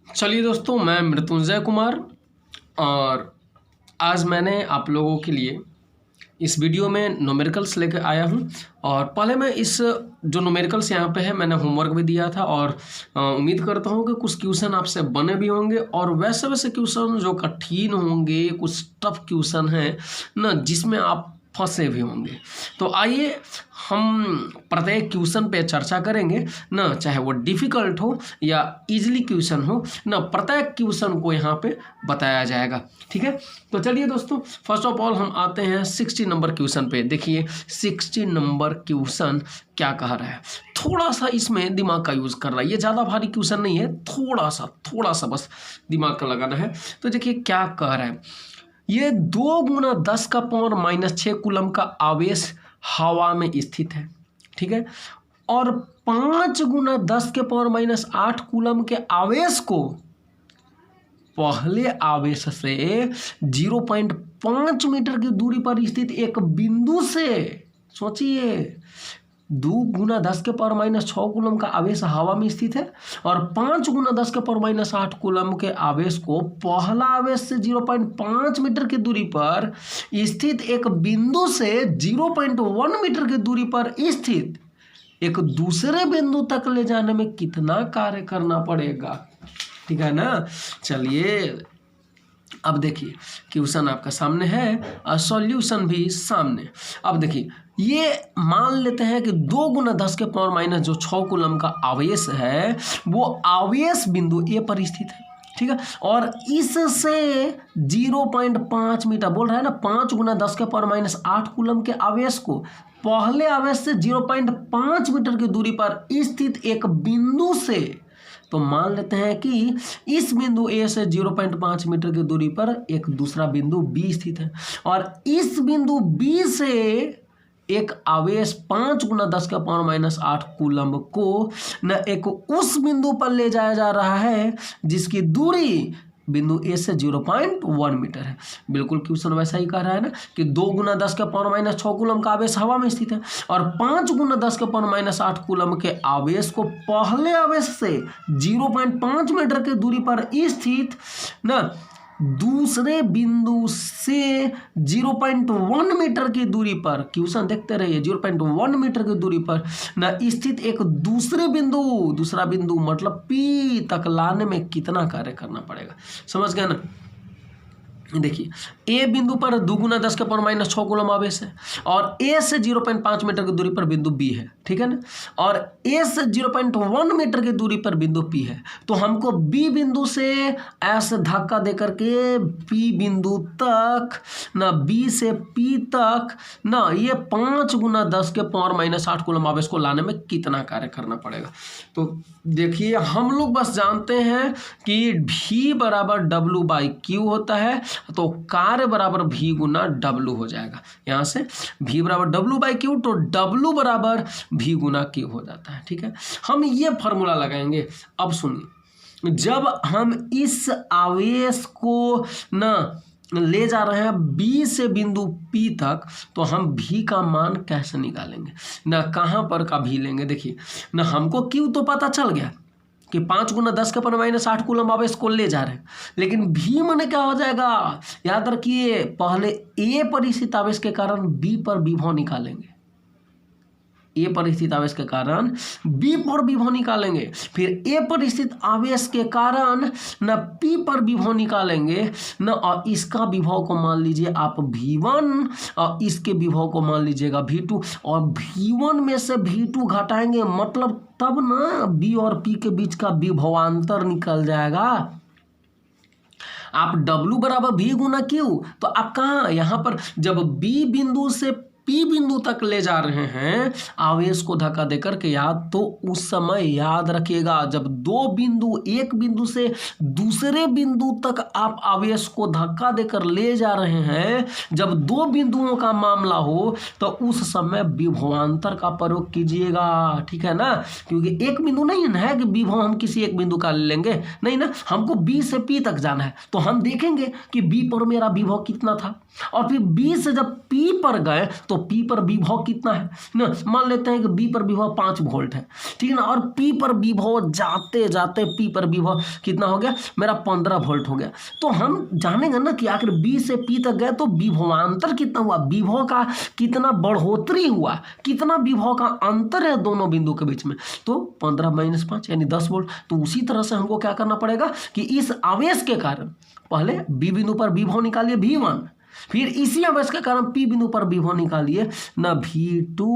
चलिए दोस्तों, मैं मृत्युंजय कुमार और आज मैंने आप लोगों के लिए इस वीडियो में न्यूमेरिकल्स लेकर आया हूं। और पहले मैं इस जो न्यूमेरिकल्स यहाँ पे है मैंने होमवर्क भी दिया था और उम्मीद करता हूं कि कुछ क्वेश्चन आपसे बने भी होंगे और वैसे वैसे क्वेश्चन जो कठिन होंगे, कुछ टफ क्वेश्चन हैं ना जिसमें आप फंसे भी होंगे। तो आइए हम प्रत्येक क्वेश्चन पे चर्चा करेंगे ना, चाहे वो डिफ़िकल्ट हो या इजीली क्वेश्चन हो ना, प्रत्येक क्वेश्चन को यहाँ पे बताया जाएगा। ठीक है, तो चलिए दोस्तों, फर्स्ट ऑफ ऑल हम आते हैं 60 नंबर क्वेश्चन पे। देखिए 60 नंबर क्वेश्चन क्या कह रहा है, थोड़ा सा इसमें दिमाग का यूज़ कर रहा है। ये ज़्यादा भारी क्वेश्चन नहीं है, थोड़ा सा बस दिमाग का लगाना है। तो देखिए क्या कह रहा है, ये 2 गुना 10 का पावर -6 कूलम का आवेश हवा में स्थित है। ठीक है, और 5 गुना 10 के पावर -8 कूलम के आवेश को पहले आवेश से 0.5 मीटर की दूरी पर स्थित एक बिंदु से, सोचिए 2 गुना 10 के पावर -6 कूलम का आवेश हवा में स्थित है और 5 गुना 10 के पावर -8 कूलम के आवेश को पहला आवेश से 0.5 मीटर की दूरी पर स्थित एक बिंदु से 0.1 मीटर की दूरी पर स्थित एक दूसरे बिंदु तक ले जाने में कितना कार्य करना पड़ेगा। ठीक है ना। चलिए अब देखिए क्वेश्चन आपका सामने है और सॉल्यूशन भी सामने। अब देखिए ये मान लेते हैं कि 2 गुना 10 के पावर -6 कूलम का आवेश है वो आवेश बिंदु ए पर स्थित है। ठीक है, और इससे 0.5 मीटर बोल रहा है ना, 5 गुना 10 के पावर -8 कूलम के आवेश को पहले आवेश से 0.5 मीटर की दूरी पर स्थित एक बिंदु से, तो मान लेते हैं कि इस बिंदु ए से 0.5 मीटर की दूरी पर एक दूसरा बिंदु बी स्थित है और इस बिंदु बी से एक आवेश 5 गुना 10 का पावर -8 कूलम को न एक उस बिंदु पर ले जाया जा रहा है जिसकी दूरी बिंदु ए से 0.1 मीटर है। बिल्कुल क्वेश्चन वैसा ही कह रहा है ना कि 2 गुना 10 के पावर -6 कूलम का आवेश हवा में स्थित है और 5 गुना 10 के पावर -8 कूलम के आवेश को पहले आवेश से 0.5 मीटर की दूरी पर स्थित ना दूसरे बिंदु से 0.1 मीटर की दूरी पर, क्वेश्चन देखते रहिए, 0.1 मीटर की दूरी पर न स्थित एक दूसरा बिंदु मतलब P तक लाने में कितना कार्य करना पड़ेगा। समझ गए ना। देखिए ए बिंदु पर 2 गुना 10 के पावर -6 कूलम आवेश है और ए से 0.5 मीटर की दूरी पर बिंदु बी है। ठीक है ना, और ए से 0.1 मीटर की दूरी पर बिंदु पी है। तो हमको बी बिंदु से ऐसे धक्का दे करके पी बिंदु तक ना, बी से पी तक ना, ये 5 गुना 10 के पावर -8 कूलम आवेश को लाने में कितना कार्य करना पड़ेगा। तो देखिए हम लोग बस जानते हैं कि V बराबर W/Q होता है, तो कार्य बराबर V गुना W हो जाएगा। यहाँ से V बराबर W/Q, तो W बराबर V गुना Q हो जाता है। ठीक है, हम ये फॉर्मूला लगाएंगे। अब सुनिए, जब हम इस आवेश को ना ले जा रहे हैं B से बिंदु P तक, तो हम V का मान कैसे निकालेंगे ना, कहाँ पर का V लेंगे। देखिए ना, हमको Q तो पता चल गया कि 5 गुना 10 के पावर -8 कूलम आवेश को ले जा रहे हैं, लेकिन V माने क्या हो जाएगा, याद रखिए पहले A पर स्थित आवेश के कारण B पर विभव निकालेंगे, ए पर स्थित आवेश के कारण बी पर विभव निकालेंगे, फिर ए पर स्थित आवेश के कारण न पी पर विभव निकालेंगे न, और इसका विभव को मान लीजिए आप V1 और इसके विभव को मान लीजिएगा V2, और V1 में से V2 घटाएंगे मतलब तब ना बी और पी के बीच का विभवांतर निकल जाएगा। आप W बराबर V गुना Q, तो आप कहाँ यहाँ पर जब B बिंदु से P बिंदु तक ले जा रहे हैं आवेश को धक्का देकर के, याद तो उस समय याद रखिएगा जब एक बिंदु से दूसरे बिंदु तक आप आवेश को धक्का देकर ले जा रहे हैं, जब 2 बिंदुओं का मामला हो तो उस समय विभवांतर का प्रयोग कीजिएगा। ठीक है ना, क्योंकि एक बिंदु नहीं है कि विभव हम किसी एक बिंदु का ले लेंगे, नहीं ना, हमको B से P तक जाना है, तो हम देखेंगे कि B पर मेरा विभव कितना था और फिर B से जब P पर गए तो तो P पर विभव कितना है ना, मान लेते हैं कि B पर विभव 5 वोल्ट है, ठीक है ना, और P पर विभव जाते जाते P पर विभव कितना हो गया मेरा 15 वोल्ट हो गया। तो हम जानेंगे ना कि आखिर B से P तक गए तो विभवांतर कितना हुआ, विभव का कितना बढ़ोतरी हुआ, कितना विभव का अंतर है दोनों बिंदु के बीच में, तो 15 - 5 यानी 10 वोल्ट। तो उसी तरह से हमको क्या करना पड़ेगा कि इस आवेश के कारण पहले B बिंदु पर विभव निकालिए V1, फिर इसी आवेश के कारण P बिंदु पर विभव निकालिए ना V2,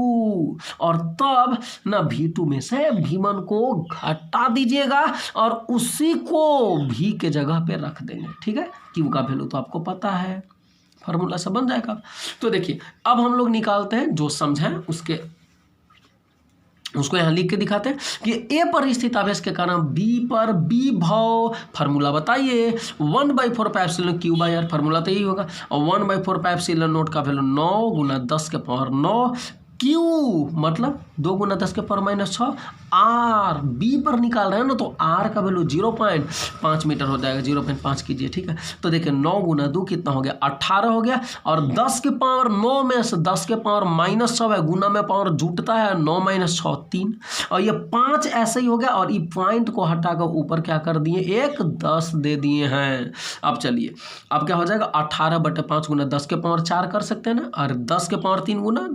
और तब ना V2 में से V1 को घटा दीजिएगा और उसी को V के जगह पे रख देंगे, ठीक है। Q का वैल्यू तो आपको पता है, फार्मूला से बन जाएगा। तो देखिए अब हम लोग निकालते हैं, जो समझें उसको यहाँ लिख के दिखाते हैं कि A पर स्थित आवेश के कारण B पर विभव, फार्मूला बताइए, 1/4 Q/R, फार्मूला तो यही होगा, और 1/4 नोट का वैल्यू 9 गुना 10 के पावर 9, Q मतलब 2 गुना 10 के पावर -6, R B पर निकाल रहे हैं ना, तो R का वैल्यू 0.5 मीटर हो जाएगा, 0.5 कीजिए, ठीक है। तो देखिए 9 गुना 2 कितना हो गया 18 हो गया, और 10 के पावर 9 में से 10 के पावर -6 है, गुना में पावर जुटता है, 9 - 6 3, और ये 5 ऐसे ही हो गया, और ये पॉइंट को हटाकर ऊपर क्या कर दिए, एक 10 दे दिए हैं। अब चलिए अब क्या हो जाएगा 18/5 गुना 10 के पावर 4 कर सकते हैं ना, और 10 के पावर 3 गुना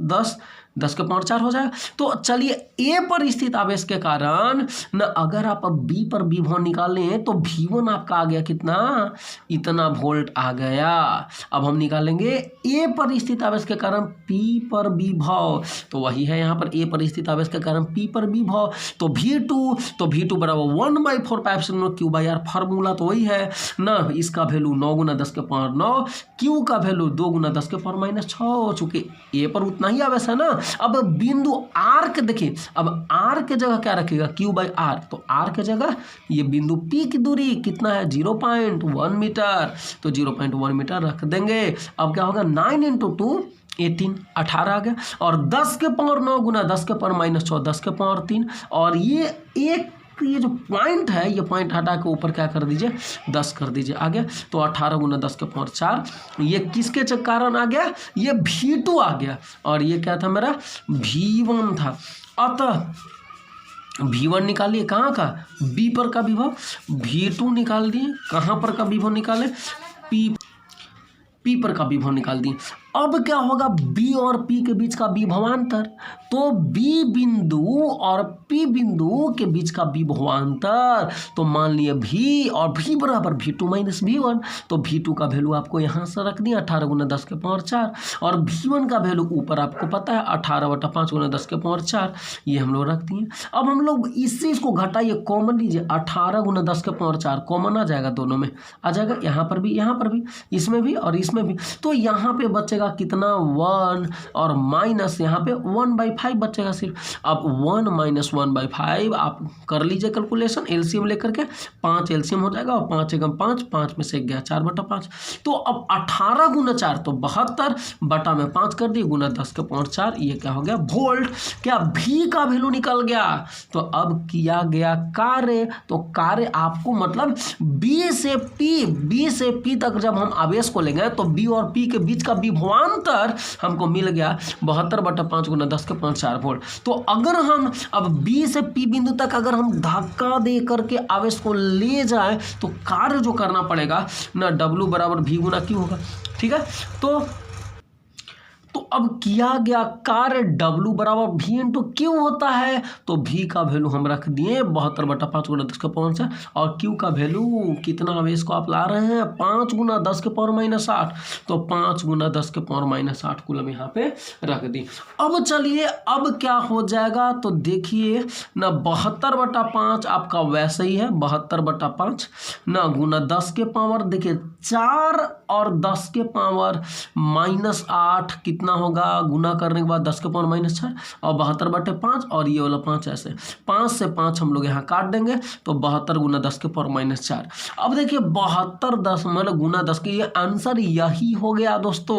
10 के पावर 4 हो जाएगा। तो चलिए A पर स्थित आवेश के कारण न, अगर आप अब B पर विभव निकालें तो V1 आपका आ गया कितना, इतना वोल्ट आ गया। अब हम निकालेंगे A पर स्थित आवेश के कारण P पर विभव, तो वही है यहाँ पर A पर स्थित आवेश के कारण P पर विभव, तो V2 बराबर 1/4 Q/R, फार्मूला तो वही है ना, इसका वैल्यू 9 गुना 10 के पावर 9, Q का वैल्यू 2 गुना 10 के पावर -6, चूंकि A पर उतना ही आवेश है ना। अब बिंदु R के देखिए, अब R के जगह क्या रखेगा Q/R, तो R के जगह ये बिंदु P की दूरी कितना है 0.1 मीटर, तो 0.1 मीटर रख देंगे। अब क्या होगा 9 × 2 18 18 आ गया, और 10 के पावर 9 गुना 10 के पावर -6 10 के पावर 3, और ये जो पॉइंट है, ये पॉइंट हटा के ऊपर क्या कर दीजिए 10 कर दीजिए, आ गया। तो 18 गुना 10 के पावर 4, ये किसके कारण आ गया, ये V2 आ गया, और ये क्या था मेरा V1 था। अतः V1 निकालिए कहाँ का, B पर का विभव, V2 निकाल दिए, कहाँ पर का विभव निकाले, P पर का विभव निकाल दिए। अब क्या होगा B और P के बीच का विभवांतर, तो B बिंदु और P बिंदु के बीच का विभवांतर, तो मान लिए V और V बराबर V2 - V1, तो V2 का वैल्यू आपको यहाँ से रख दिया 18 गुना 10 के पावर 4, और V1 का वैल्यू ऊपर आपको पता है 18/5 गुना 10 के पावर 4, ये हम लोग रख दिए। अब हम लोग इससे इसको घटाइए, कॉमन लीजिए, 18 गुना 10 के पावर 4 कॉमन आ जाएगा, दोनों में आ जाएगा, यहाँ पर भी, इसमें भी और इसमें भी, तो यहाँ पे बचेगा कितना 1, और माइनस यहाँ पे 1/5 बचेगा सिर्फ। अब 1 - 1/5 आप कर लीजिए कैलकुलेशन, एलसीएम लेकर के, 5 एलसीएम हो जाएगा, और 5 × 5 5 में से गया 4/5, तो अब 18 गुना 4 तो 72 बटा में 5 कर दिए, गुना 10 के पावर 4, ये क्या हो गया वोल्ट। क्या V का वैल्यू निकल गया। तो अब किया गया कार्य, तो कार्य आपको मतलब B से P तक जब हम आवेश को लेंगे तो B और P के बीच का विभवांतर हमको मिल गया 72/5 गुना 10 के पावर 4 वोल्ट। तो अगर हम अब B से P बिंदु तक अगर हम धक्का दे करके आवेश को ले जाए तो कार्य जो करना पड़ेगा ना W बराबर V गुना Q होगा, ठीक है। तो अब किया गया कार्य W बराबर V × Q होता है, तो V का वैल्यू हम रख दिए 72/5 गुना 10 के पावर 4, और Q का वैल्यू कितना आवेश को आप ला रहे हैं 5 गुना 10 के पावर -8, तो 5 गुना 10 के पावर -8 कूलम यहाँ पे रख दी। अब चलिए अब क्या हो जाएगा, तो देखिए ना 72/5 आपका वैसे ही है 72/5 ना, गुना 10 के पावर देखिए 4 और 10 के पावर -8 कितना होगा, गुना करने के बाद 10 के पावर -4 और 72/5, और ये वाला 5 ऐसे 5 से 5 हम लोग यहाँ काट देंगे, तो 72 गुना 10 के पावर -4। अब देखिए 72 मतलब गुना 10 के, ये आंसर यही हो गया दोस्तों,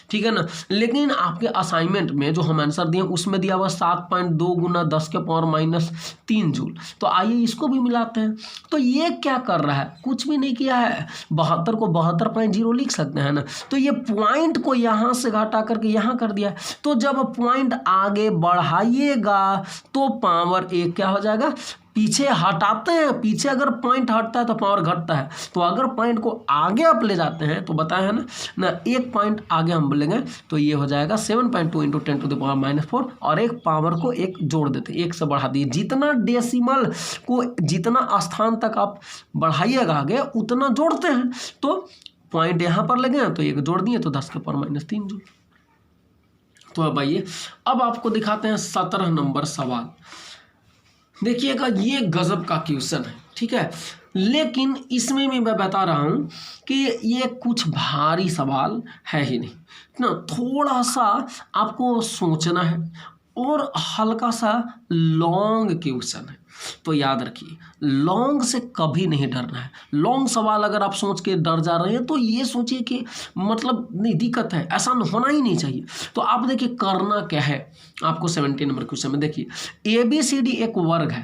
ठीक है ना। लेकिन आपके असाइनमेंट में जो हम आंसर दिए उसमें दिया हुआ 7.2 गुना 10 के पावर -3 जूल। तो आइए इसको भी मिलाते हैं। तो ये क्या कर रहा है, कुछ भी नहीं किया है, 72 को 72.0 लिख सकते हैं ना। तो ये पॉइंट को यहाँ से घटा करके यहाँ यहाँ कर दिया। तो जब पॉइंट आगे बढ़ाइएगा तो पावर एक क्या हो जाएगा, पीछे हटाते हैं, पीछे अगर पॉइंट हटता है तो पावर घटता है। तो अगर पॉइंट को आगे आप ले जाते हैं तो बताया है ना एक पॉइंट आगे हम बोलेंगे तो ये हो जाएगा 7.2 × 10⁻⁴ और एक पावर को एक जोड़ देते हैं, एक से बढ़ा दिए। जितना डेसिमल को जितना स्थान तक आप बढ़ाइएगा आगे उतना जोड़ते हैं। तो पॉइंट यहाँ पर लगे तो एक जोड़ दिए तो 10⁻³ जूल। तो अब आइए अब आपको दिखाते हैं 17 नंबर सवाल। देखिएगा ये गजब का क्वेश्चन है, ठीक है, लेकिन इसमें भी मैं बता रहा हूँ कि ये कुछ भारी सवाल है ही नहीं ना, थोड़ा सा आपको सोचना है और हल्का सा लॉन्ग क्वेश्चन है। तो याद रखिए लॉन्ग से कभी नहीं डरना है। लॉन्ग सवाल अगर आप सोच के डर जा रहे हैं तो ये सोचिए कि मतलब नहीं दिक्कत है, ऐसा होना ही नहीं चाहिए। तो आप देखिए करना क्या है आपको 17 नंबर क्वेश्चन में। देखिए ABCD एक वर्ग है,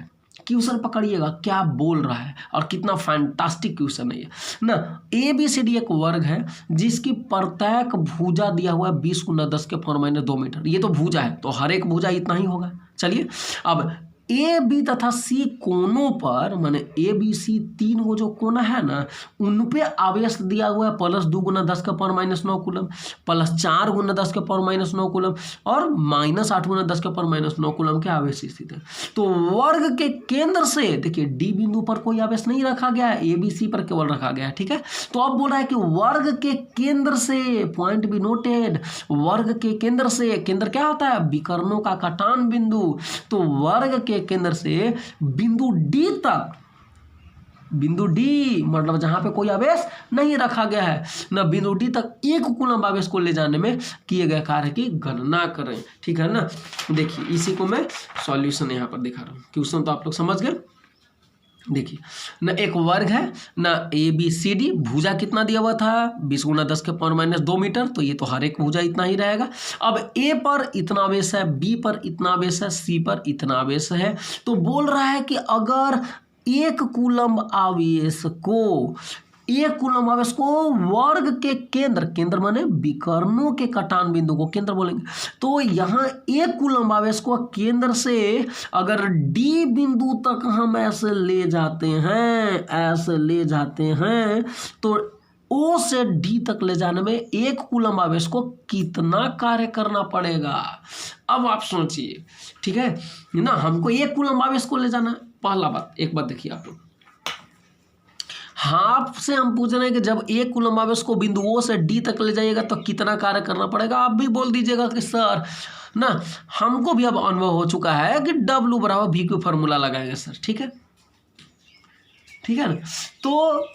क्वेश्चन पकड़िएगा क्या बोल रहा है और कितना फैंटास्टिक क्वेश्चन है ये ना। ABCD एक वर्ग है जिसकी प्रत्येक भुजा दिया हुआ है 20 × 10⁻² मीटर। ये तो भुजा है तो हर एक भुजा इतना ही होगा। चलिए अब AB तथा C कोनों पर माने ABC 3 वो जो कोना है ना उन पे आवेश दिया हुआ है +2 × 10⁻⁹ कूलम, +4 × 10⁻⁹ कूलम और -8 × 10⁻⁹ कूलम के आवेश स्थित है। तो वर्ग के केंद्र से देखिए D बिंदु पर कोई आवेश नहीं रखा गया है, ABC पर केवल रखा गया है, ठीक है। तो अब बोल रहा है कि वर्ग के केंद्र से, पॉइंट बी नोटेड, वर्ग के केंद्र से, केंद्र क्या होता है विकर्णों का कटान बिंदु। तो वर्ग के केंद्र से बिंदु D तक, बिंदु D मतलब जहां पे कोई आवेश नहीं रखा गया है ना, बिंदु D तक 1 कूलम आवेश को ले जाने में किए गए कार्य की गणना करें, ठीक है ना। देखिए इसी को मैं सॉल्यूशन यहां पर दिखा रहा हूं। क्वेश्चन तो आप लोग समझ गए। देखिए ना एक वर्ग है ना ABCD, भुजा कितना दिया हुआ था 20 × 10⁻² मीटर, तो ये तो हर एक भुजा इतना ही रहेगा। अब A पर इतना आवेश है, B पर इतना आवेश है, C पर इतना आवेश है। तो बोल रहा है कि अगर 1 कूलम आवेश को, 1 कूलम आवेश को वर्ग के केंद्र, केंद्र माने विकर्णों के कटान बिंदु को केंद्र बोलेंगे। तो यहाँ 1 कूलम आवेश को केंद्र से अगर D बिंदु तक हम ऐसे ले जाते हैं, ऐसे ले जाते हैं तो O से D तक ले जाने में 1 कूलम आवेश को कितना कार्य करना पड़ेगा। अब आप सोचिए, ठीक है ना, हमको 1 कूलम आवेश को ले जाना है। पहला बात, एक बात देखिए आप लोग, हाफ से हम पूछ रहे हैं कि जब 1 कूलम आवेश को बिंदु O से D तक ले जाइएगा तो कितना कार्य करना पड़ेगा। आप भी बोल दीजिएगा कि सर ना हमको भी अब अनुभव हो चुका है कि W = V फॉर्मूला लगाएंगे सर, ठीक है, ठीक है ना। तो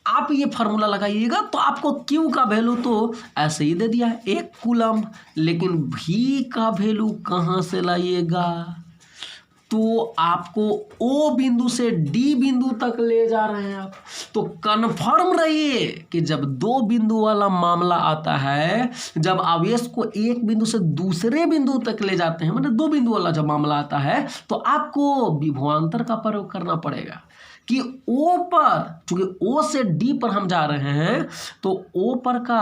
आप ये फार्मूला लगाइएगा तो आपको Q का वैल्यू तो ऐसे ही दे दिया है 1 कूलम, लेकिन V का वैल्यू कहाँ से लाइएगा। तो आपको O बिंदु से D बिंदु तक ले जा रहे हैं आप। तो कन्फर्म रहिए कि जब 2 बिंदु वाला मामला आता है, जब आवेश को एक बिंदु से दूसरे बिंदु तक ले जाते हैं, मतलब 2 बिंदु वाला जब मामला आता है तो आपको विभवांतर का प्रयोग करना पड़ेगा कि O पर, चूंकि O से D पर हम जा रहे हैं तो O पर का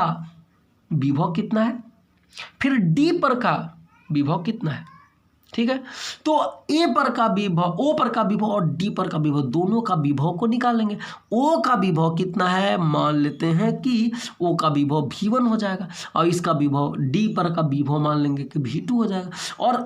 विभव कितना है, फिर D पर का विभव कितना है, ठीक है। तो A पर का विभव, O पर का विभव और D पर का विभव, दोनों का विभव को निकालेंगे। O का विभव कितना है, मान लेते हैं कि O का विभव V1 हो जाएगा और इसका विभव D पर का विभव मान लेंगे कि V2 हो जाएगा, और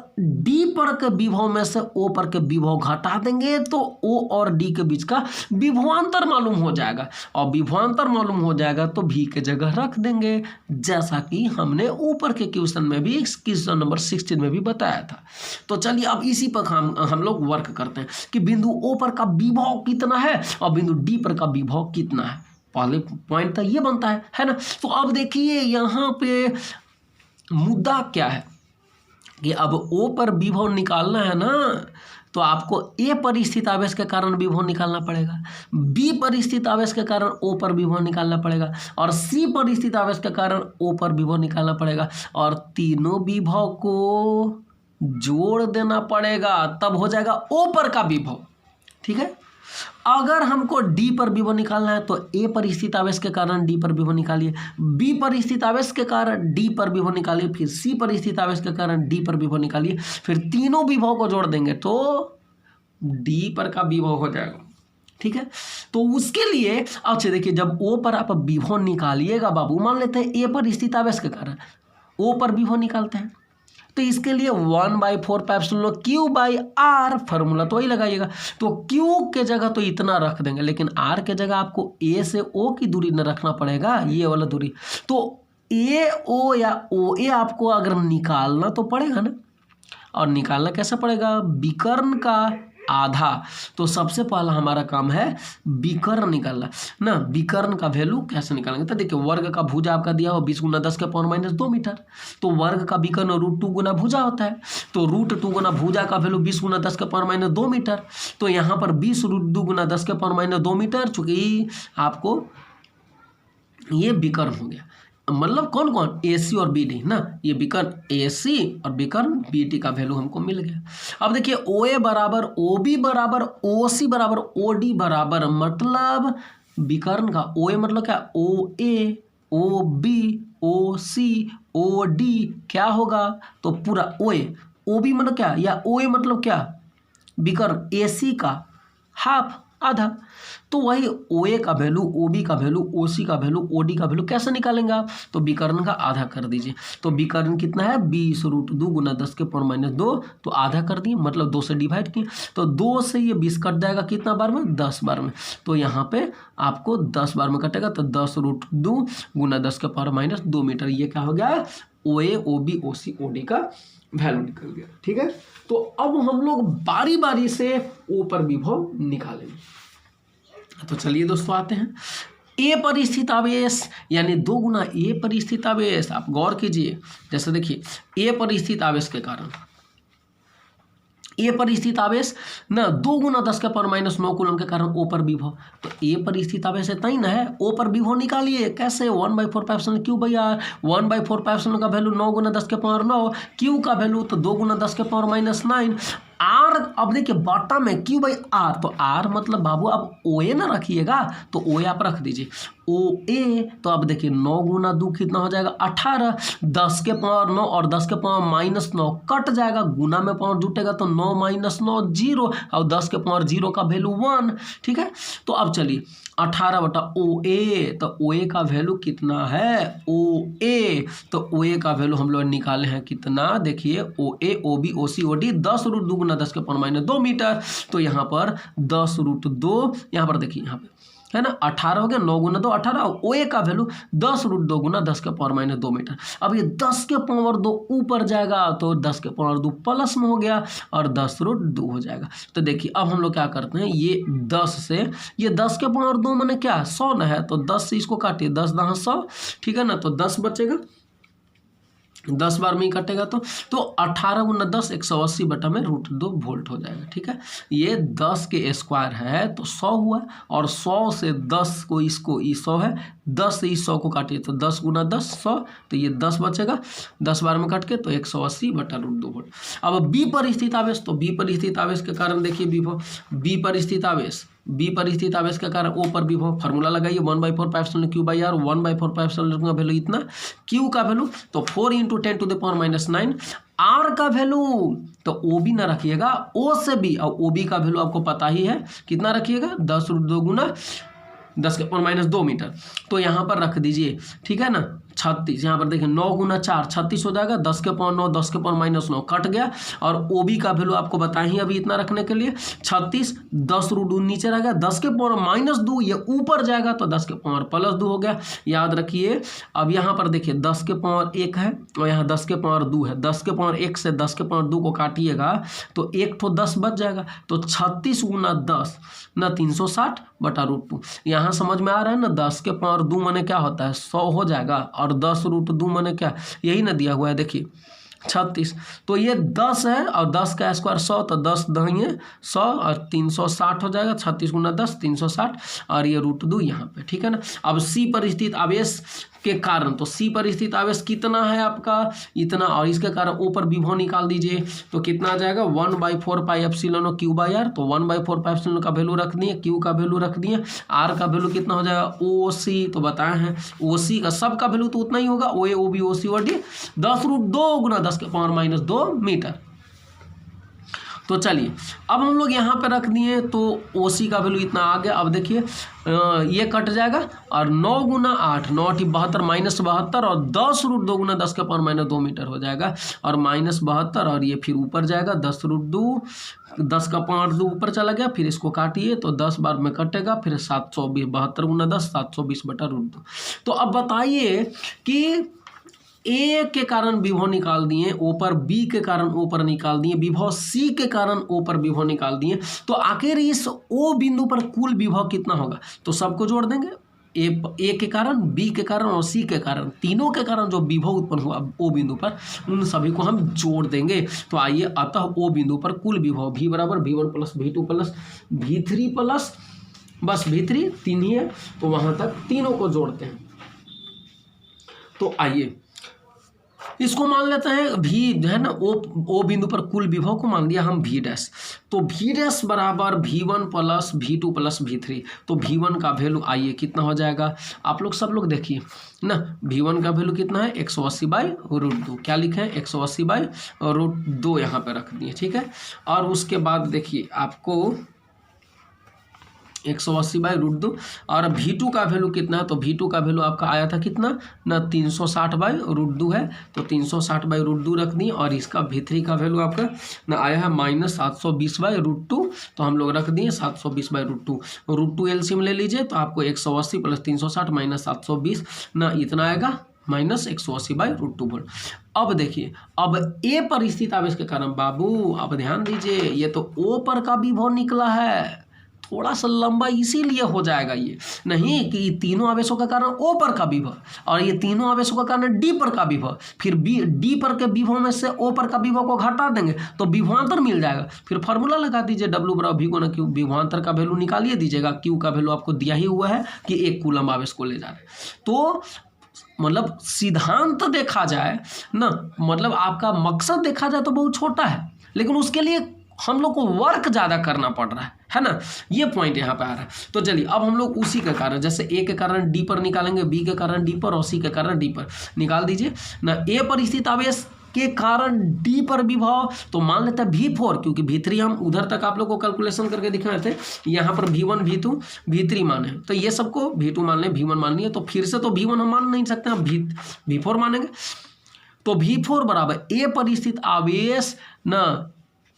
D पर के विभव में से O पर के विभव घटा देंगे तो O और D के बीच का विभवांतर मालूम हो जाएगा, और विभवांतर मालूम हो जाएगा तो V के जगह रख देंगे, जैसा कि हमने ऊपर के क्वेश्चन में भी, क्वेश्चन नंबर 16 में भी बताया था। तो चलिए अब इसी पर हम लोग वर्क करते हैं कि बिंदु O पर का विभव कितना है और बिंदु D पर का विभव कितना है। पहले पॉइंट तो ये बनता है ना। तो अब देखिए यहाँ पे मुद्दा क्या है कि अब O पर विभव निकालना है ना, तो आपको A पर स्थित आवेश के कारण विभव निकालना पड़ेगा, B पर स्थित आवेश के कारण O पर विभव निकालना पड़ेगा, और C पर स्थित आवेश के कारण O पर विभव निकालना पड़ेगा, और तीनों विभव को जोड़ देना पड़ेगा, तब हो जाएगा O पर का विभव, ठीक है। अगर हमको डी पर विभव निकालना है तो ए पर स्थित आवेश के कारण डी पर विभव निकालिए, बी पर स्थित आवेश के कारण डी पर विभव निकालिए, फिर सी पर स्थित आवेश के कारण डी पर विभव निकालिए, फिर तीनों विभव को जोड़ देंगे तो डी पर का विभव हो जाएगा। ठीक है, तो उसके लिए अच्छा देखिए, जब ओ पर आप विभव निकालिएगा बाबू, मान लेते हैं ए पर स्थित आवेश के कारण ओ पर विभव निकालते हैं, तो इसके लिए 1/4 क्यू बाई आर फार्मूला तो वही लगाइएगा। तो क्यू के जगह तो इतना रख देंगे, लेकिन आर के जगह आपको ए से ओ की दूरी न रखना पड़ेगा, ये वाला दूरी। तो ए ओ या ओ ए आपको अगर निकालना तो पड़ेगा ना, और निकालना कैसे पड़ेगा, विकर्ण का आधा। तो सबसे पहला हमारा काम है विकर्ण निकालना ना। विकर्ण का वैल्यू कैसे निकालेंगे, तो देखिए वर्ग का भुजा आपका दिया हो 20 × 10⁻² मीटर, तो वर्ग का विकर्ण √2 गुना भुजा होता है, तो √2 गुना भुजा का वैल्यू 20 × 10⁻² मीटर। तो यहाँ पर 20 √2 गुना 10⁻² मीटर, चूंकि आपको ये विकर्ण हो गया, मतलब कौन कौन, ए सी और बी डी ना, ये विकर्ण ए सी और विकर्ण बी डी का वैल्यू हमको मिल गया। अब देखिए ओ ए बराबर ओ बी बराबर ओ सी बराबर ओ डी बराबर, मतलब विकर्ण का ओ ए मतलब क्या, ओ ए ओ बी ओ सी ओ डी क्या होगा, तो पूरा ओ ए, ओ बी मतलब क्या, या ओ ए मतलब क्या, विकर्ण ए सी का हाफ आधा। तो वही ओ ए का वैल्यू, ओ बी का वैल्यू, ओ सी का वैल्यू, ओ डी का वैल्यू कैसे निकालेंगे आप, तो विकर्ण का आधा कर दीजिए। तो विकर्ण कितना है, 20 √2 गुना 10⁻², तो आधा कर दिए, मतलब 2 से डिवाइड किए, तो 2 से ये 20 कट जाएगा कितना बार में, 10 बार में। तो यहाँ पे आपको 10 बार में कटेगा, तो 10 √2 गुना 10⁻² मीटर, ये क्या हो गया, ओ ए ओ बी ओ सी ओ डी का वैल्यू निकल गया। ठीक है, तो अब हम लोग बारी बारी से ओ पर विभव निकालेंगे। तो चलिए दोस्तों आते हैं, ए पर स्थित आवेश यानी 2 गुना ए पर स्थित आवेश। आप गौर कीजिए, जैसे देखिए ए पर स्थित आवेश के कारण, ए पर स्थित आवेश ना 2 गुना 10⁻⁹ कूलम के कारण ओ पर विभव, तो ए पर स्थित आवेश इतना ही ना है, ओ पर विभव निकालिए कैसे, 1/4 क्यू बाई आर, 1/4 का वैल्यू 9 गुना 10⁻9, क्यू का वैल्यू तो 2 गुना 10⁻⁹, आर अब देखिए बटा में क्यू बाई आर, तो आर मतलब बाबू आप ओ ए ना रखिएगा, तो ओ ए आप रख दीजिए, ओ ए, तो अब देखिए 9 गुना 2 कितना हो जाएगा 18, 10⁻9 और 10⁻−9 कट जाएगा, गुना में पावर जुटेगा तो 9 - 9 0, और 10⁻0 का वैल्यू 1। ठीक है, तो अब चलिए 18 बटा ओ ए, तो ओ ए का वैल्यू कितना है, ओ ए, तो ओ ए का वैल्यू हम लोग निकाले हैं कितना, देखिए ओ ए ओ बी ओ सी ओ डी 10 √2 गुना 10⁻² मीटर, तो यहाँ पर 10 √2, यहाँ पर देखिए यहाँ पे है ना 18 हो गया, 9 गुना 2 18, ओ ए का वैल्यू 10 √2 गुना 10⁻² मीटर। अब ये 10⁻2 ऊपर जाएगा तो 10⁻2 प्लस में हो गया और 10 √2 हो जाएगा। तो देखिए अब हम लोग क्या करते हैं, ये 10 से ये 10⁻2 मैंने क्या 100 न है, तो 10 से इसको काटिए, 10 × 100, ठीक है ना, तो 10 बचेगा, 10 बार में ही कटेगा, तो 18 गुना 10 180 बटा में √2 वोल्ट हो जाएगा। ठीक है, ये 10 के स्क्वायर है तो 100 हुआ, और 100 से 10 को इसको 100 है, 10 से इस 100 को काटिए तो 10 गुना 10 100, तो ये 10 बचेगा, 10 बार में काट के तो 180 बटा √2 वोल्ट। अब बी पर स्थित आवेश, तो बी पर स्थित आवेश के कारण देखिए विभव, बी पर स्थित आवेश, बी पर स्थित आवेश के कारण ओ पर विभव, फार्मूला लगाइए 1/4 क्यू बाई आर, 1/4 का वैल्यू इतना, क्यू का वैल्यू तो 4 × 10⁻⁹, आर का वैल्यू तो ओ बी ना रखिएगा, ओ से बी, और ओ बी का वैल्यू आपको पता ही है कितना रखिएगा, 10 √2 गुना 10⁻² मीटर, तो यहाँ पर रख दीजिए। ठीक है ना, 36, यहाँ पर देखिए 9 गुना 4 36 हो जाएगा, 10⁻9 10⁻−9 कट गया, और ओ बी का वैल्यू आपको बताए ही अभी इतना रखने के लिए 36, 10 √2 नीचे रह गया, 10⁻−2 ये ऊपर जाएगा तो 10⁻+2 हो गया, याद रखिए। अब यहाँ पर देखिए 10⁻1 है और यहाँ 10⁻2 है, 10⁻1 से 10⁻2 को काटिएगा तो 1 तो 10 बच जाएगा, तो 36 गुना 10 ना 360 बटा √2, यहाँ समझ में आ रहा है ना, 10⁻2 माने क्या होता है 100 हो जाएगा, और 10 √2 माने क्या, यही ना दिया हुआ है देखिए 36। तो ये 10 है और 10 का स्क्वायर 100, तो 10 दहिए 100 और 360 हो जाएगा। 36 गुना 10 360 और ये √2 यहाँ पे, ठीक है ना। अब सी पर स्थित आवेश के कारण, तो सी पर स्थित आवेश कितना है आपका, इतना, और इसके कारण ओ पर विभव निकाल दीजिए तो कितना आ जाएगा 1/4 पाई एप्सिलॉन Q/R। तो 1/4 पाई एप्सिलॉन का वैल्यू रख दिए, Q का वैल्यू रख दिए, R का वैल्यू कितना हो जाएगा OC, तो बताए हैं OC का सब का वैल्यू तो उतना ही होगा, OA OB OC OD 10√2 गुना 10⁻²मीटर। तो चलिए अब हम लोग यहाँ पे रख दिए तो OC का वैल्यू इतना आ गया। अब देखिए ये कट जाएगा और 9 गुना 8 9 × 72 -72 और 10√2 गुना 10⁻² मीटर हो जाएगा और -72 और ये फिर ऊपर जाएगा 10√2 10⁻² ऊपर चला गया, फिर इसको काटिए तो 10 बार में कटेगा, फिर 720 72 गुना 10 720/√2। तो अब बताइए कि ए के कारण विभव निकाल दिए, ओ पर बी के कारण ओ पर निकाल दिए, विभव सी के कारण ओ पर विभव निकाल दिए, तो आखिर इस ओ बिंदु पर कुल विभव कितना होगा। तो सबको जोड़ देंगे, ए के कारण, बी के कारण और सी के कारण, तीनों के कारण जो विभव उत्पन्न हुआ ओ बिंदु पर, उन सभी को हम जोड़ देंगे। तो आइए, अतः ओ बिंदु पर कुल विभव V = V1 + V2 + V3 plus बस V3 3 ही है, तो वहां तक तीनों को जोड़ते हैं। तो आइए इसको मान लेते हैं V है ना, ओ बिंदु पर कुल विभव को मान लिया हम V'। तो V' = V1 + V2 + V3। तो V1 का वैल्यू आइए कितना हो जाएगा, आप लोग सब लोग देखिए ना, V1 का वैल्यू कितना है 180/√2। क्या लिखे हैं 180/√2 यहाँ पे रख दिए, ठीक है। और उसके बाद देखिए आपको 180/√2 और V2 का वैल्यू कितना है, तो V2 का वैल्यू आपका आया था कितना ना 360/√2 है, तो 360/√2 रख दी। और इसका V3 का वैल्यू आपका ना आया है -720/√2, तो हम लोग रख दिए 720/√2। √2 एलसीएम ले लीजिए तो आपको 180 + 360 - 720 ना इतना आएगा -180/√2 वोल्ट। अब देखिए, अब ए पर स्थित आवेश के कारण, बाबू अब ध्यान दीजिए, ये तो ओ पर का विभव निकला है, थोड़ा सा लंबा इसीलिए हो जाएगा ये, नहीं कि तीनों आवेशों का कारण ओ पर का विभव और ये तीनों आवेशों का कारण डी पर का विभव, फिर डी पर के विभव में से ओ पर का विभव को घटा देंगे तो विभवांतर मिल जाएगा। फिर फार्मूला लगा दीजिए W = V × Q, विभवांतर का वैल्यू निकालिए दीजिएगा, Q का वैल्यू आपको दिया ही हुआ है कि 1 कूलम आवेश को ले जा रहे हैं। तो मतलब सिद्धांत देखा जाए ना, मतलब आपका मकसद देखा जाए तो बहुत छोटा है, लेकिन उसके लिए हम लोग को वर्क ज़्यादा करना पड़ रहा है ना, ये पॉइंट यहाँ पे आ रहा है। तो चलिए अब हम लोग उसी के कारण, जैसे ए के कारण डी पर निकालेंगे, बी के कारण डी पर और सी के कारण डी पर निकाल दीजिए ना। ए पर स्थित आवेश के कारण डी पर विभव, तो मान लेते हैं V4, क्योंकि V3 हम उधर तक आप लोग को कैलकुलेशन करके दिखाए थे, यहाँ पर V1 V2 V3 माने, तो ये सबको V2 मान लें, V1 मान लिए, तो फिर से तो V1 हम मान नहीं सकते, हम V4 मानेंगे। तो V4 = ए पर स्थित आवेश ना,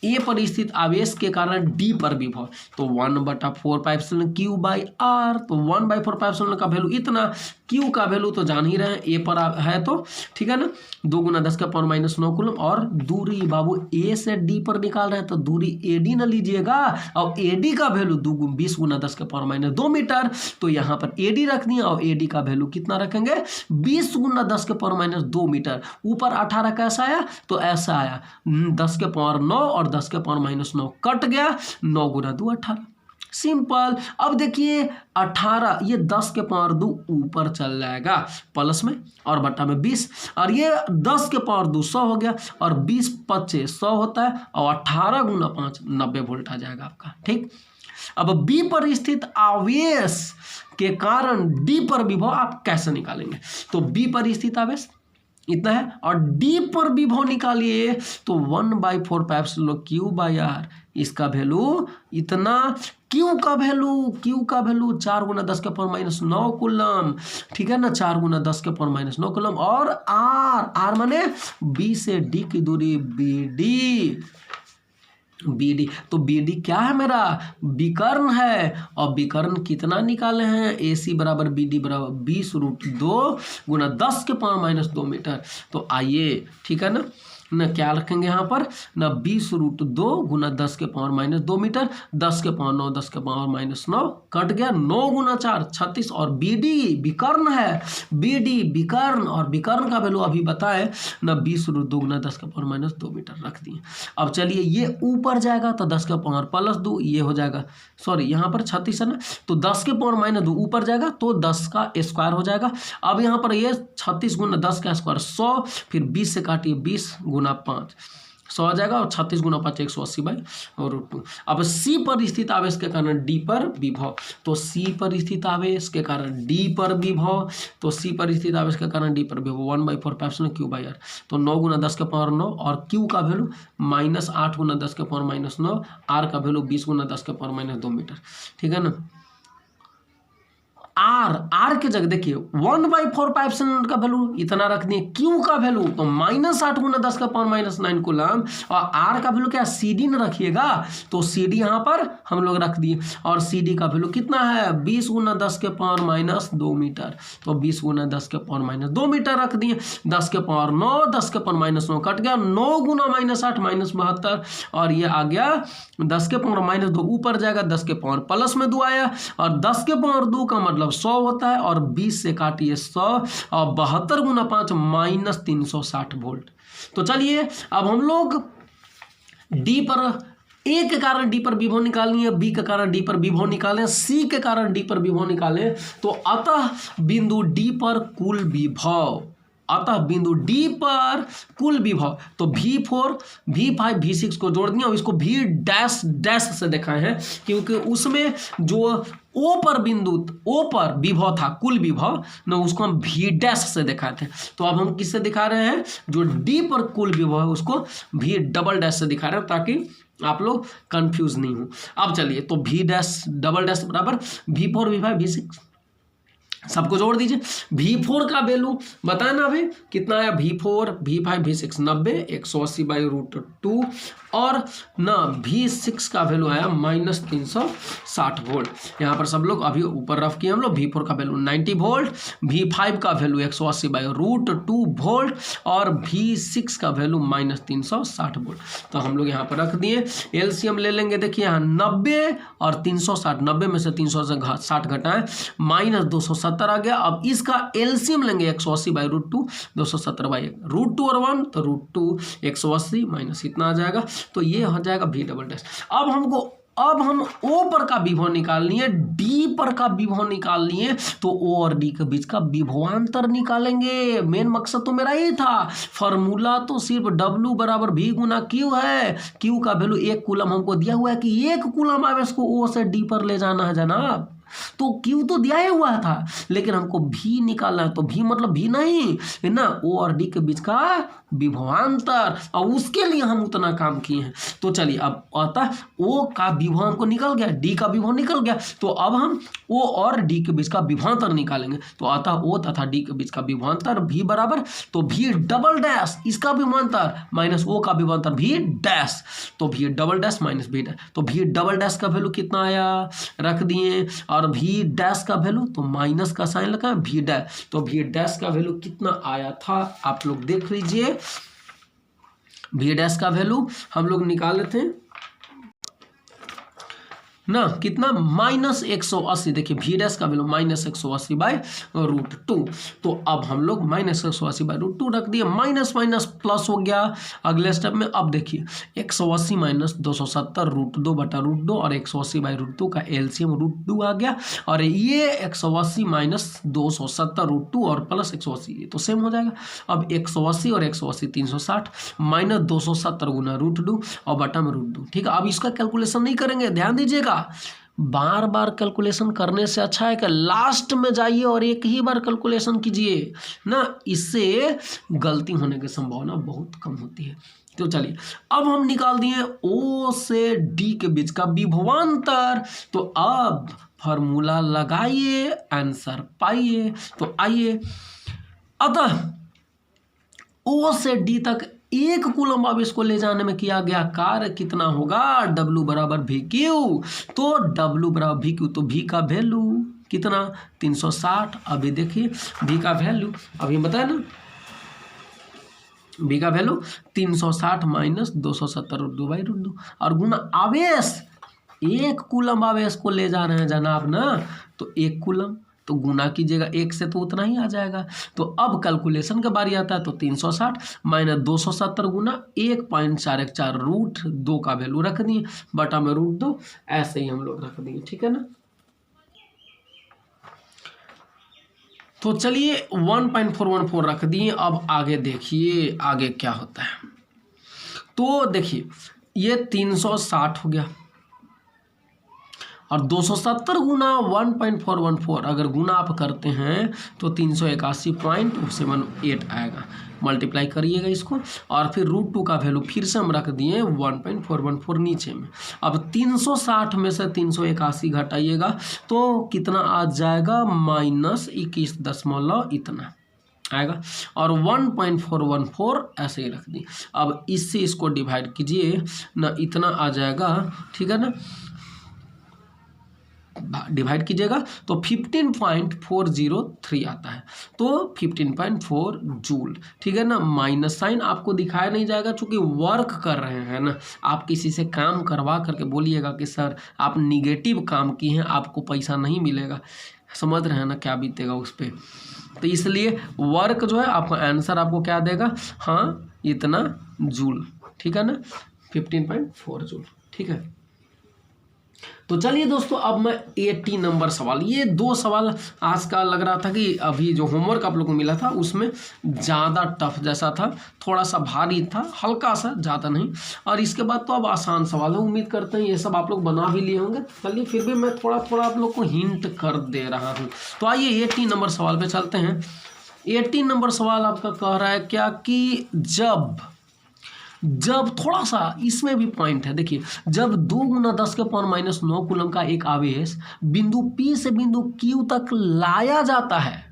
ए पर स्थित आवेश के कारण डी पर विभव, तो 1/4 पाई एप्सिलॉन Q/R। तो 1/4 पाई एप्सिलॉन का वैल्यू इतना, Q का वैल्यू तो जान ही रहे हैं, ए पर है तो ठीक है ना, 2 × 10⁻⁹ कूलम। और दूरी बाबू ए से डी पर निकाल रहे हैं तो दूरी AD न लीजिएगा, और AD का वैल्यू 20 × 10⁻² मीटर। तो यहाँ पर AD रख दिए और AD का वैल्यू कितना रखेंगे 20 × 10⁻² मीटर। ऊपर 18 कैसा आया, तो ऐसा आया 10⁻9 और 10⁻9 कट गया, 9 × 2 18, सिंपल। अब देखिए 18, ये 10⁻2 ऊपर चल जाएगा प्लस में और बट्टा में 20, और ये 10⁻2 100 हो गया, और 20 × 5 100 होता है, और 18 × 5 90 वोल्ट आ जाएगा आपका, ठीक। अब बी पर स्थित आवेश के कारण डी पर विभव आप कैसे निकालेंगे, तो बी पर स्थित आवेश इतना है और डी पर विभव निकालिए, तो 1/4 पाई एप्सिलॉन Q/R, इसका वैल्यू इतना, Q का वैल्यू 4 × 10⁻⁹ कूलम, ठीक है ना, 4 × 10⁻⁹ कूलम। और R माने B से D की दूरी BD, तो BD क्या है मेरा, विकर्ण है, और विकर्ण कितना निकाले हैं, AC = BD = 20√2 × 10⁻² मीटर। तो आइए, ठीक है ना, न क्या रखेंगे यहाँ पर न 20√2 गुना 10 के पावर माइनस 2 मीटर, 10 के पावर 9, 10 के पावर माइनस 9 कट गया, 9 गुना 4 36। और BD विकर्ण है, BD विकर्ण, और विकर्ण का वैल्यू अभी बताए न 20√2 गुना 10 के पावर माइनस 2 मीटर रख दिए। अब चलिए ये ऊपर जाएगा तो 10 के पावर प्लस 2 ये हो जाएगा, सॉरी यहाँ पर 36 है ना, तो 10 के पावर माइनस 2 ऊपर जाएगा तो 10 का स्क्वायर हो जाएगा। अब यहाँ पर ये 36 गुना 10 का स्क्वायर 100, फिर 20 से काटिए 20 गुना 5 100 आ जाएगा, और 36 गुना 5 180/√2। अब C पर स्थित आवेश के कारण D पर विभव, तो C पर स्थित आवेश के कारण D पर विभव, तो C पर स्थित आवेश के कारण D पर विभव 1/4 Q/R, तो 9 गुना 10 के पावर 9, और Q का वैल्यू -8 गुना 10 के पावर माइनस 9, R का वैल्यू 20 गुना 10 के पावर माइनस 2 मीटर, ठीक है ना। R के जगह देखिए 1/4 का वैल्यू इतना रख दिए, Q का वैल्यू तो -8 गुना 10 का पावर माइनस 9 कूलम, और R का वैल्यू क्या CD न रखिएगा, तो CD यहाँ पर हम लोग रख दिए, और CD का वैल्यू कितना है 20 गुना 10 के पावर माइनस 2 मीटर, तो 20 गुना 10 के पावर माइनस 2 मीटर रख दिए। 10 के पावर 9, 10 के पावर माइनस 9 कट गया, 9 गुना -8 -72, और ये आ गया 10 के पावर माइनस 2 ऊपर जाएगा, 10 के पावर प्लस में 2 आया, और 10 के पावर 2 का मतलब 100 होता है, और 20 से काटिए 100, और 72 गुना 5 -360 वोल्ट। तो चलिए अब हम लोग D पर A के कारण D पर विभव निकालनी है, B के कारण D पर विभव निकालें, C के कारण D पर विभव निकालें, तो अतः बिंदु D पर कुल विभव, अतः बिंदु D पर कुल विभव, तो V4 V5 V6 को जोड़ दिया, और इसको V डैश डैश से दिखाए हैं, क्योंकि उसमें जो O पर बिंदु O पर विभव था कुल विभव न, उसको हम V डैश से दिखाए थे। तो अब हम किससे दिखा रहे हैं, जो D पर कुल विभव है उसको V डबल डैश से दिखा रहे हैं, ताकि आप लोग कंफ्यूज नहीं हो। अब चलिए, तो V डैश डबल डैश बराबर V4 V5 V6 सबको जोड़ दीजिए। V4 का वैल्यू बताए ना अभी कितना आया, V4 V5 V6 90 180/√2, और ना V6 का वैल्यू आया -360 वोल्ट। यहाँ पर सब लोग अभी ऊपर रफ किए हम लोग। V4 का वैल्यू 90 वोल्ट, V5 का वैल्यू 180/√2 वोल्ट, और V6 का वैल्यू -360 वोल्ट। तो हम लोग यहाँ पर रख दिए। एलसीएम ले लेंगे, देखिए यहाँ 90 और 360, 90 में से 360 घटाएं -270 आ गया। अब इसका एलसीएम लेंगे 180/√2, 270/1, √2 और 1 तो √2 180 माइनस इतना आ जाएगा, तो ये हो जाएगा V डबल डैश। अब हम O पर का विभव निकालनी है, D पर का विभव निकालनी है, तो O और D के बीच का विभवांतर निकालेंगे। मेन मकसद तो मेरा ये था, फॉर्मूला तो सिर्फ W बराबर V गुना Q है। Q का वैल्यू 1 कूलम हमको दिया हुआ है कि 1 कूलम आवेश को O से D पर ले जाना है जनाब, तो Q तो दिया ही हुआ था, लेकिन हमको V निकालना है, तो V मतलब V नहीं है ना, O और D के बीच का विभवांतर, और उसके लिए हम उतना काम किए हैं। तो चलिए, अब अतः O का विभव हमको निकल गया, D का विभव निकल गया, तो अब हम O और D के बीच का विभवांतर निकालेंगे। तो अतः O तथा D के बीच का विभवांतर V बराबर, तो V डबल डैश इसका विभवांतर माइनस O का विभवांतर V डैश, तो V double dash minus V dash, तो V डबल डैश का वैल्यू कितना आया रख दिए, और V डैश का वैल्यू तो माइनस का साइन लगा है V डैश, तो V डैश का वैल्यू कितना आया था आप लोग देख लीजिए। V डैश का वैल्यू हम लोग निकाल लेते हैं ना, कितना -180। देखिए V डैश का वैल्यू -180/√2, तो अब हम लोग -180/√2 रख दिए, माइनस माइनस प्लस हो गया अगले स्टेप में। अब देखिए 180 - 270 √2/√2, और 180/√2 का एलसीएम √2 आ गया, और ये 180 - 270 √2 और प्लस 180 ये तो सेम हो जाएगा। अब 180 और 180 360 -270 गुना √2 और बटा में √2, ठीक है। अब इसका कैलकुलेशन नहीं करेंगे, ध्यान दीजिएगा, बार बार कैलकुलेशन करने से अच्छा है कि लास्ट में जाइए और एक ही बार कैलकुलेशन कीजिए ना, इससे गलती होने की संभावना बहुत कम होती है। तो चलिए, अब हम निकाल दिए O से D के बीच का विभवांतर, तो अब फॉर्मूला लगाइए, आंसर पाइए। तो आइए, अतः O से D तक 1 कूलम आवेश को ले जाने में किया गया कार्य कितना होगा, W बराबर VQ, तो W बराबर VQ, तो V का वैल्यू कितना 360। अभी देखिए V का वैल्यू अभी बताया ना, बी का वैल्यू 360 माइनस 270 √2/√2 और गुना आवेश, 1 कूलम आवेश को ले जा रहे हैं जनाब ना, तो 1 कूलम, तो गुना कीजिएगा 1 से तो उतना ही आ जाएगा। तो अब कैलकुलेशन का बारी आता है, तो 360 माइनस 270 गुना 1.414 √2 का वैल्यू रख दिए, बटा में √2 ऐसे ही हम लोग रख दिए, ठीक है ना। तो चलिए 1.414 रख दिए। अब आगे देखिए आगे क्या होता है। तो देखिए ये 360 हो गया और 270 गुना 1.414 अगर गुना आप करते हैं तो 381.78 आएगा। मल्टीप्लाई करिएगा इसको और फिर √2 का वैल्यू फिर से हम रख दिए 1.414 नीचे में। अब 360 में से 381 घटाइएगा तो कितना आ जाएगा, -21 इतना आएगा और 1.414 ऐसे ही रख दी। अब इससे इसको डिवाइड कीजिए ना, इतना आ जाएगा, ठीक है ना, डिवाइड कीजिएगा तो 15.403 आता है, तो 15.4 जूल, ठीक है ना। माइनस साइन आपको दिखाया नहीं जाएगा चूंकि वर्क कर रहे हैं ना। आप किसी से काम करवा करके बोलिएगा कि सर आप निगेटिव काम किए हैं, आपको पैसा नहीं मिलेगा, समझ रहे हैं ना क्या बीतेगा उस पर। तो इसलिए वर्क जो है आपका आंसर आपको क्या देगा, हाँ इतना जूल, ठीक है ना, 15.4 जूल, ठीक है। तो चलिए दोस्तों अब मैं 80 नंबर सवाल, ये 2 सवाल आज का लग रहा था कि अभी जो होमवर्क आप लोगों को मिला था उसमें ज़्यादा टफ जैसा था, थोड़ा सा भारी था, हल्का सा, ज़्यादा नहीं। और इसके बाद तो अब आसान सवाल है, उम्मीद करते हैं ये सब आप लोग बना भी लिए होंगे। चलिए फिर भी मैं थोड़ा थोड़ा आप लोग को हिंट कर दे रहा हूँ। तो आइए 80 नंबर सवाल पर चलते हैं। 80 नंबर सवाल आपका कह रहा है क्या कि जब थोड़ा सा इसमें भी पॉइंट है, देखिए जब 2 गुना 10⁻⁹ कूलम का एक आवेश बिंदु P से बिंदु Q तक लाया जाता है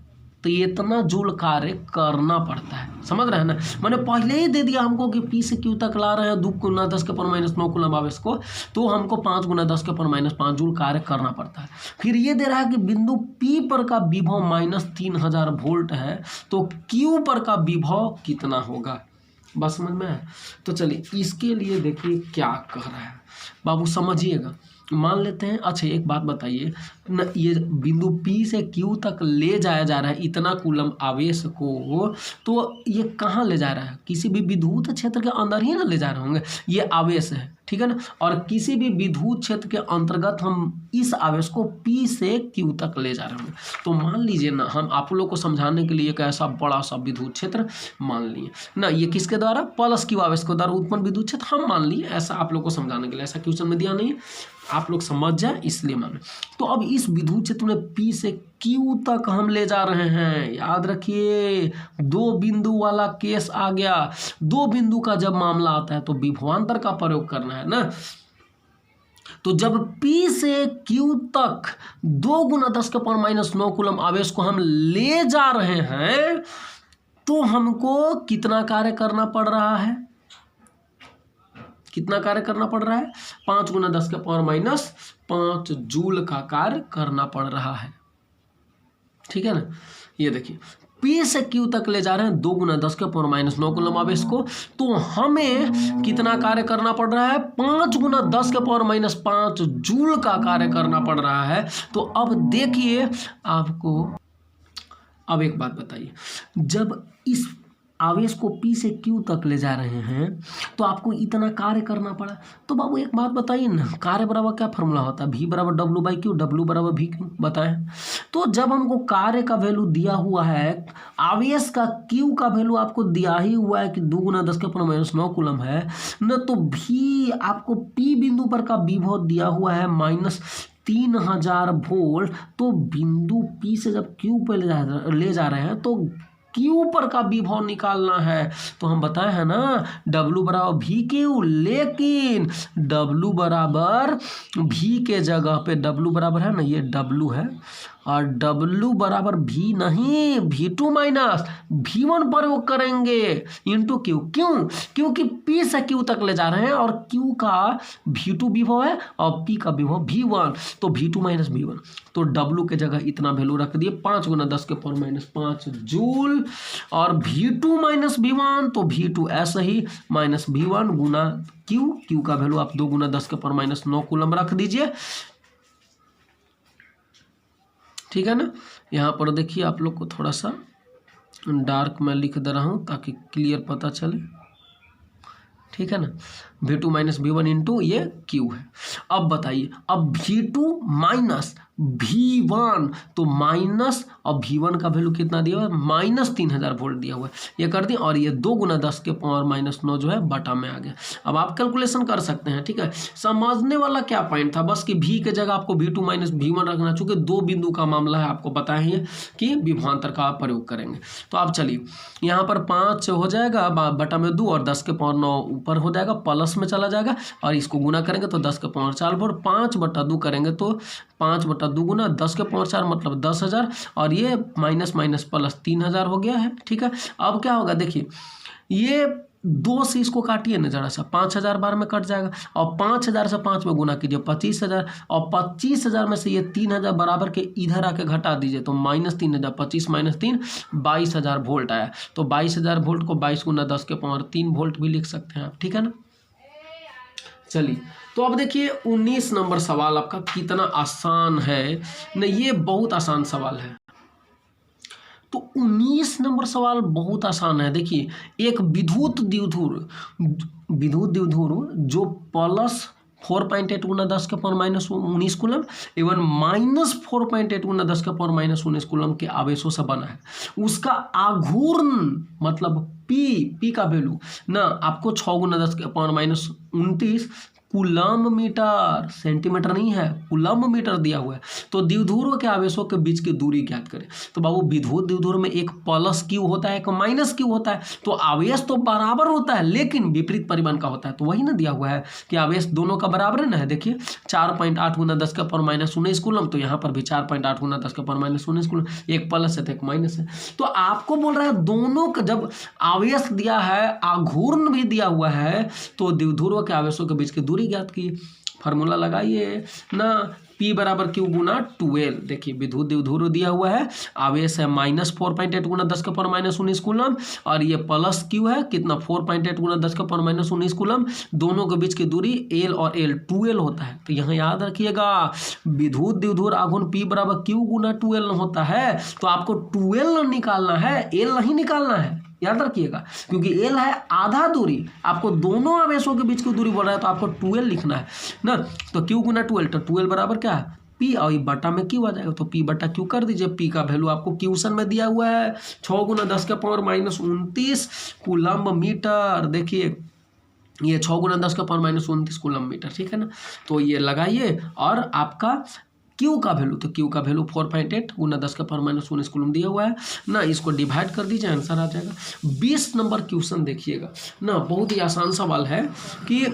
तो ये इतना जूल कार्य करना पड़ता है, समझ रहे हैं ना। मैंने पहले ही दे दिया हमको कि P से Q तक ला रहे हैं 2 गुना 10⁻⁹ कूलम आवेश को, तो हमको 5 गुना 10⁻5 जूल कार्य करना पड़ता है। फिर ये दे रहा है कि बिंदु P पर का विभव -3000 वोल्ट है, तो Q पर का विभव कितना होगा, बस समझ में है। तो चलिए इसके लिए देखिए क्या कह रहा है बाबू, समझिएगा। मान लेते हैं, अच्छा एक बात बताइए न, ये बिंदु P से Q तक ले जाया जा रहा है इतना कूलम आवेश को, तो ये कहाँ ले जा रहा है, किसी भी विद्युत क्षेत्र के अंदर ही ना ले जा रहे होंगे, ये आवेश है, ठीक है ना। और किसी भी विद्युत क्षेत्र के अंतर्गत हम इस आवेश को P से Q तक ले जा रहे होंगे। तो मान लीजिए ना, हम आप लोग को समझाने के लिए एक ऐसा बड़ा सा विद्युत क्षेत्र मान लिए ना, ये किसके द्वारा, प्लस Q आवेश के द्वारा उत्पन्न विद्युत क्षेत्र हम मान लिए, ऐसा आप लोग को समझाने के लिए, ऐसा क्वेश्चन में दिया नहीं है, आप लोग समझ जाए इसलिए माने। तो अब इस विद्युत क्षेत्र में P से Q तक हम ले जा रहे हैं, याद रखिए 2 बिंदु वाला केस आ गया। 2 बिंदु का जब मामला आता है तो विभवांतर का प्रयोग करना है ना। तो जब P से Q तक 2 गुना 10⁻⁹ कूलम आवेश को हम ले जा रहे हैं तो हमको कितना कार्य करना पड़ रहा है, कितना कार्य करना पड़ रहा है, 5 गुना 10⁻5 जूल का कार्य करना पड़ रहा है, ठीक है ना। ये देखिए P से Q तक ले जा रहे हैं 2 गुना 10⁻⁹ कूलम आवेश को, तो हमें कितना कार्य करना पड़ रहा है, 5 गुना 10⁻5 जूल का कार्य करना पड़ रहा है। तो अब देखिए आपको, अब एक बात बताइए, जब इस आवेश को P से Q तक ले जा रहे हैं तो आपको इतना कार्य करना पड़ा, तो बाबू एक बात बताइए ना, कार्य बराबर क्या फॉर्मूला होता है, V बराबर W/Q, W बराबर VQ, बताएं। तो जब हमको कार्य का वैल्यू दिया हुआ है, आवेश का Q का वैल्यू आपको दिया ही हुआ है कि 2 गुना 10⁻⁹ कूलम है न, तो V आपको P बिंदु पर का विभव दिया हुआ है -3000 वोल्ट। तो बिंदु P से जब Q पे ले जा रहे हैं तो Q पर का विभव निकालना है, तो हम बताए हैं ना W बराबर VQ, लेकिन W बराबर V के जगह पे W बराबर है ना, ये W है और W बराबर V नहीं, V2 माइनस V1 प्रयोग करेंगे इंटू Q। क्यों? क्योंकि P से Q तक ले जा रहे हैं और Q का V2 विभव है और P का विभव V1, तो V2 माइनस V1। तो W के जगह इतना वैल्यू रख दिए 5 गुना 10 के पावर माइनस 5 जूल, और V2 माइनस V1 तो V2 ऐसे ही माइनस V1 गुना Q का वैल्यू आप 2 गुना 10 के पावर माइनस 9 कूलम रख दीजिए। ठीक है ना। यहाँ पर देखिए आप लोग को थोड़ा सा डार्क में लिख दे रहा हूँ ताकि क्लियर पता चले। ठीक है ना। V2 माइनस V1 इंटू ये Q है। अब बताइए, अब V2 माइनस V1 तो माइनस, और V1 का वैल्यू कितना दिया हुआ है? माइनस 3000 वोल्ट दिया हुआ है। ये कर दिए, और ये 2 गुना 10 के पावर माइनस 9 जो है बटा में आ गया। अब आप कैलकुलेशन कर सकते हैं। ठीक है, समझने वाला क्या पॉइंट था, बस कि V के जगह आपको V2 माइनस V1 रखना, चूंकि 2 बिंदु का मामला है, आपको पता ही है कि विभवांतर का प्रयोग करेंगे। तो आप चलिए यहाँ पर 5 हो जाएगा बटा में 2, और 10 के पावर 9 ऊपर हो जाएगा, प्लस में चला जाएगा, और इसको गुना करेंगे तो 10 के पावर 4 वोल्ट, 5 बटा 2 करेंगे तो 5 बटा 2 गुना 10 के पावर 4 मतलब 10,000, और ये माइनस माइनस प्लस 3000 हो गया है। ठीक है, अब क्या होगा देखिए, ये 2 से इसको काटिए ना जरा सा, 5000 बार में कट जाएगा, और 5000 से 5 में गुना कीजिए 25,000, और 25,000 में से ये 3000 बराबर के इधर आके घटा दीजिए तो माइनस 3000, 25 माइनस 3 22,000 वोल्ट आया। तो 22,000 वोल्ट को 22 गुना 10 के पावर 3 वोल्ट भी लिख सकते हैं आप। ठीक है ना। चलिए, तो अब देखिए 19 नंबर सवाल आपका कितना आसान है न, ये बहुत आसान सवाल है। तो 19 नंबर सवाल बहुत आसान है। देखिए, एक विद्युत द्विध्रुव जो प्लस 4.8 गुना 10 के पावर माइनस 19 कूलम एवं माइनस 4.8 गुना 10 के पावर माइनस 19 कूलम के आवेशों से बना है, उसका आघूर्ण मतलब पी का वैल्यू ना आपको 6 गुना 10 के power minus 29 coulomb metre, centimetre नहीं है, कूलम मीटर दिया हुआ है। तो द्विध्रुव के आवेशों के बीच की दूरी ज्ञात करें। तो बाबू विद्युत द्विध्रुव में एक प्लस क्यू होता है, एक माइनस क्यू होता है, तो आवेश तो बराबर होता है लेकिन विपरीत परिमाण का होता है। तो वही ना दिया हुआ है कि आवेश दोनों का बराबर है ना। है देखिए 4.8 गुना 10 के पावर माइनस 19 कूलम, तो यहाँ पर भी 4.8 गुना 10 के पावर माइनस 19 कूलम, एक प्लस है तो एक माइनस है। तो आपको बोल रहा है दोनों का जब आवेश दिया है, आघूर्ण भी दिया हुआ है, तो द्विध्रुव के आवेशों के बीच की दूरी ज्ञात की। फार्मूला लगाइए ना, P बराबर Q गुना 12। देखिए विद्युत द्विध्रुव दिया हुआ है, आवेश है माइनस 4.8 गुना 10 के पावर माइनस 19 कूलम, और ये प्लस Q है कितना 4.8 गुना 10 के पावर माइनस 19 कूलम। दोनों के बीच की दूरी L और L 2L होता है। तो यहाँ याद रखिएगा विद्युत द्विध्रुव आघूर्ण P बराबर Q गुना 2L होता है, तो आपको 2L निकालना है, L नहीं निकालना है, याद रखिएगा, क्योंकि L है आधा दूरी, आपको दोनों आवेशों के बीच की दूरी बोल रहा है तो आपको 2L लिखना है ना। तो Q गुना 2L, तो 2L बराबर क्या है P, और बटा में Q आ जाएगा, तो P बटा Q कर दीजिए। P का वैल्यू आपको क्वेश्चन में दिया हुआ है 6 गुना 10 के पावर माइनस 29 कूलम मीटर। देखिए ये 6 गुना 10 के पावर माइनस 29 कूलम मीटर। ठीक है ना। तो ये लगाइए, और आपका Q का वैल्यू, तो Q का वैल्यू 4.8 गुना 10 का पावर माइनस 19 कूलम दिया हुआ है ना, इसको डिवाइड कर दीजिए, आंसर आ जाएगा। 20 नंबर क्वेश्चन देखिएगा ना, बहुत ही आसान सवाल है कि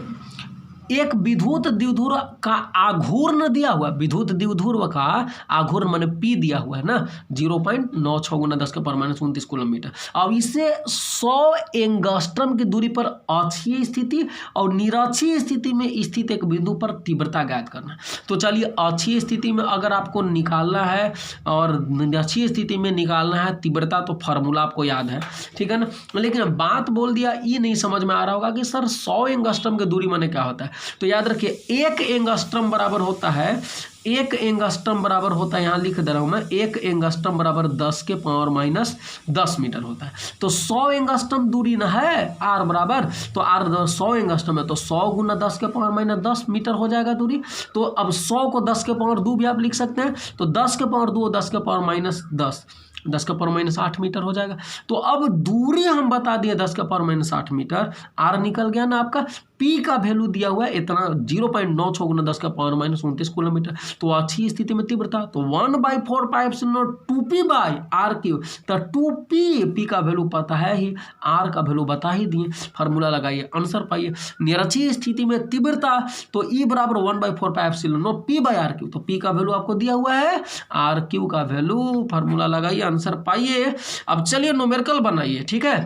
एक विद्युत द्विध्रुव का आघूर्ण दिया हुआ, विद्युत द्विध्रुव का आघूर्ण माने P दिया हुआ है ना 0.96 गुना 10 के पावर माइनस 29 कूलम मीटर। अब इसे 100 एंगस्ट्रम की दूरी पर अक्षीय स्थिति और निरक्षीय स्थिति में स्थित एक बिंदु पर तीव्रता ज्ञात करना है। तो चलिए अक्षीय स्थिति में अगर आपको निकालना है और निरक्षीय स्थिति में निकालना है तीव्रता, तो फार्मूला आपको याद है। ठीक है ना। लेकिन बात बोल दिया, ये नहीं समझ में आ रहा होगा कि सर 100 एंगस्ट्रम की दूरी माने क्या होता है। तो याद रखिए 1 एंगस्ट्रम बराबर होता है, 1 एंगस्ट्रम बराबर होता है, यहाँ लिख दे रहा हूं मैं, 1 एंगस्ट्रम बराबर 10 के पावर माइनस 10 मीटर होता है। तो 100 एंगस्ट्रम दूरी ना है R बराबर, तो R 100 एंगस्ट्रम है, तो 100 गुना 10 के पावर माइनस 10 मीटर हो जाएगा दूरी। तो अब 100 को 10 के पावर 2 भी आप लिख सकते हैं, तो 10 के पावर 2 10 के पावर माइनस 10 का पावर माइनस 8 मीटर हो जाएगा। तो अब दूरी हम बता दिए 10 का पावर माइनस 8 मीटर, R निकल गया ना आपका। P का वैल्यू दिया हुआ है इतना 0.96 गुना 10 का पावर माइनस 29 किलोमीटर। तो अच्छी स्थिति में तीव्रता, तो 1/4πε0 2p/r³, तो 2p का वैल्यू पता है ही, r का वैल्यू बता ही दिए, फार्मूला लगाइए, आंसर पाइए। निरक्षीय स्थिति में तीव्रता तो E बराबर 1/4πε0 p/r³, तो p का वैल्यू आपको दिया हुआ है, r³ का वैल्यू, फार्मूला लगाइए, आंसर पाइए। अब चलिए न्यूमेरिकल बनाइए, ठीक है।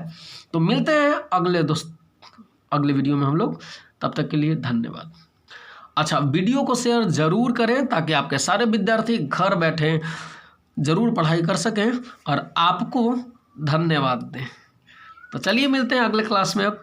तो मिलते हैं अगले वीडियो में हम लोग, तब तक के लिए धन्यवाद। अच्छा, वीडियो को शेयर जरूर करें ताकि आपके सारे विद्यार्थी घर बैठे जरूर पढ़ाई कर सकें और आपको धन्यवाद दें। तो चलिए मिलते हैं अगले क्लास में। अब